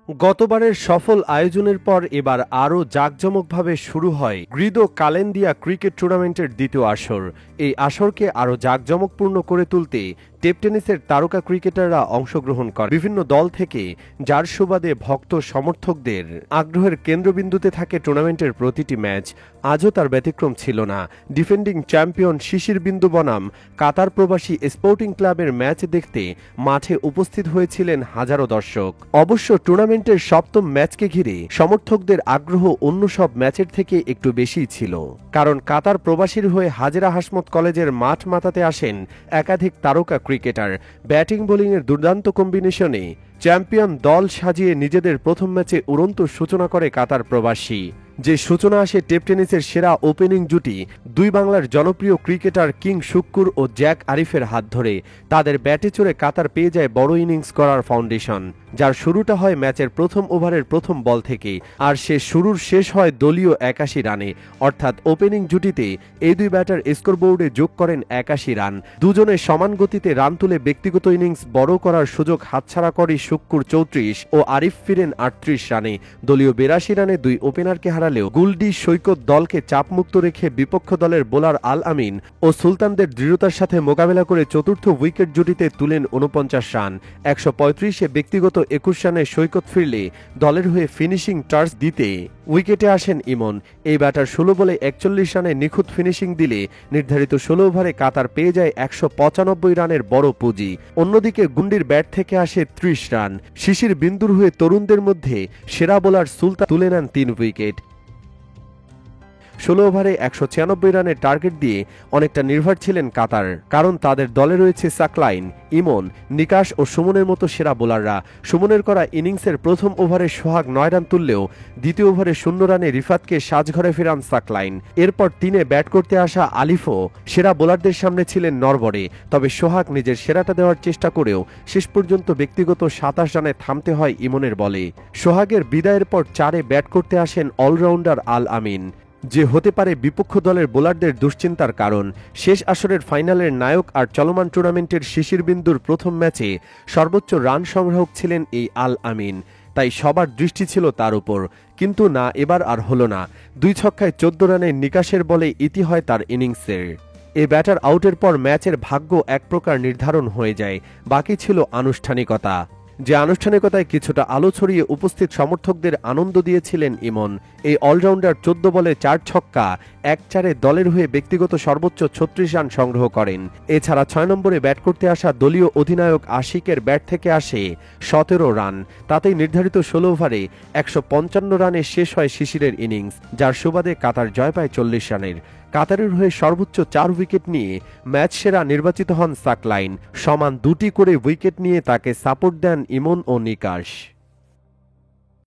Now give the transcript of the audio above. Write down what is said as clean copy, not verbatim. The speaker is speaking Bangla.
গতবারের সফল আয়োজনের পর এবার আরও জাঁকজমকভাবে শুরু হয় গ্রিদো কালেন্দিয়া ক্রিকেট টুর্নামেন্টের দ্বিতীয় আসর। এই আসরকে আরও জাঁকজমকপূর্ণ করে তুলতে টেপ টেনিসের তারকা ক্রিকেটাররা অংশগ্রহণ করে বিভিন্ন দল থেকে, যার সুবাদে ভক্ত সমর্থকদের আগ্রহের কেন্দ্রবিন্দুতে থাকে টুর্নামেন্টের প্রতিটি ম্যাচ। আজও তার ব্যতিক্রম ছিল না। ডিফেন্ডিং চ্যাম্পিয়ন শিশির বিন্দু বনাম কাতার প্রবাসী স্পোর্টিং ক্লাবের ম্যাচ দেখতে মাঠে উপস্থিত হয়েছিলেন হাজারো দর্শক। অবশ্য টুর্নামেন্টের সপ্তম ম্যাচকে ঘিরে সমর্থকদের আগ্রহ অন্য সব ম্যাচের থেকে একটু বেশিই ছিল, কারণ কাতার প্রবাসীর হয়ে হাজেরা হাসমত কলেজের মাঠ মাতাতে আসেন একাধিক তারকা ক্রিকেটার। ব্যাটিং বোলিংয়ের দুর্দান্ত কম্বিনেশনে চ্যাম্পিয়ন দল সাজিয়ে নিজেদের প্রথম ম্যাচে উড়ন্ত সূচনা করে কাতার প্রবাসী। যে সূচনা আসে টেপ টেনিসের সেরা ওপেনিং জুটি দুই বাংলার জনপ্রিয় ক্রিকেটার কিং শুক্কুর ও জ্যাক আরিফের হাত ধরে। তাদের ব্যাটে চড়ে কাতার পেয়ে যায় বড় ইনিংস করার ফাউন্ডেশন, যার শুরুটা হয় ম্যাচের প্রথম ওভারের প্রথম বল থেকে, আর সে শুরুর শেষ হয় দলীয় ৮১ রানে। অর্থাৎ ওপেনিং জুটিতে এই দুই ব্যাটার স্কোরবোর্ডে যোগ করেন ৮১ রান। দুজনে সমান গতিতে রান তুলে ব্যক্তিগত ইনিংস বড় করার সুযোগ হাতছাড়া করে শুক্কুর ৩৪ ও আরিফ ফিরেন ৩৮ রানে। দলীয় ৮২ রানে দুই ওপেনারকে হারালেও গুলডি সৈকত দলকে চাপমুক্ত রেখে বিপক্ষ দলের বোলার আল আমিন ও সুলতানদের দৃঢ়তার সাথে মোকাবেলা করে চতুর্থ উইকেট জুটিতে তুলেন ৪৯ রান। ১৩৫-এ ব্যক্তিগত ২১ রানে সৈকত ফিরলে দলের হয়ে ফিনিশিং টাচ দিতে উইকেটে আসেন ইমন। এই ব্যাটার ১৬ বলে ৪১ রানে নিখুঁত ফিনিশিং দিলে নির্ধারিত ১৬ ওভারে কাতার পেয়ে যায় ১৯৫ রানের বড় পুঁজি। অন্যদিকে গুন্ডির ব্যাট থেকে আসে ৩০ রান। শিশির বিন্দুর হয়ে তরুণদের মধ্যে সেরা বোলার সুলতান তুলে নেন ৩ উইকেট। ১৬ ওভারে ১৯৬ রানের টার্গেট দিয়ে অনেকটা নির্ভর ছিলেন কাতার, কারণ তাদের দলে রয়েছে সাকলাইন, ইমন, নিকাশ ও সুমনের মতো সেরা বোলাররা। সুমনের করা ইনিংসের প্রথম ওভারে সোহাগ ৯ রান তুললেও দ্বিতীয় ওভারে ০ রানে রিফাতকে সাজঘরে ফেরান সাকলাইন। এরপর ৩-এ ব্যাট করতে আসা আলিফও সেরা বোলারদের সামনে ছিলেন নড়বড়ে। তবে সোহাগ নিজের সেরাটা দেওয়ার চেষ্টা করেও শেষ পর্যন্ত ব্যক্তিগত ২৭ রানে থামতে হয় ইমনের বলে। সোহাগের বিদায়ের পর ৪-এ ব্যাট করতে আসেন অলরাউন্ডার আল আমিন, যে হতে পারে বিপক্ষ দলের বোলারদের দুশ্চিন্তার কারণ। শেষ আসরের ফাইনালের নায়ক আর চলমান টুর্নামেন্টের শিশির বিন্দুর প্রথম ম্যাচে সর্বোচ্চ রান সংগ্রাহক ছিলেন এই আল আমিন, তাই সবার দৃষ্টি ছিল তার উপর। কিন্তু না, এবার আর হলো না। ২ ছক্কায় ১৪ রানে নিকাশের বলে ইতি হয় তার ইনিংসের। এ ব্যাটার আউটের পর ম্যাচের ভাগ্য এক প্রকার নির্ধারণ হয়ে যায়। বাকি ছিল আনুষ্ঠানিকতা, যে আনুষ্ঠানিকতায় কিছুটা আলো ছড়িয়ে উপস্থিত সমর্থকদের আনন্দ দিয়েছিলেন ইমন। এই অলরাউন্ডার ১৪ বলে ৪ ছক্কা ১-৪-এ দলের হয়ে ব্যক্তিগত সর্বোচ্চ ৩৬ রান সংগ্রহ করেন। এছাড়া ৬ নম্বরে ব্যাট করতে আসা দলীয় অধিনায়ক আশিকের ব্যাট থেকে আসে ১৭ রান। তাতেই নির্ধারিত ১৬ ওভারে ১৫৫ রানে শেষ হয় শিশিরের ইনিংস, যার সুবাদে কাতার জয় পায় ৪০ রানের। কাতারের হয়ে সর্বোচ্চ ৪ উইকেট নিয়ে ম্যাচ সেরা নির্বাচিত হন সাকলাইন। সমান ২টি করে উইকেট নিয়ে তাকে সাপোর্ট দেন ইমন ও নিকাশ।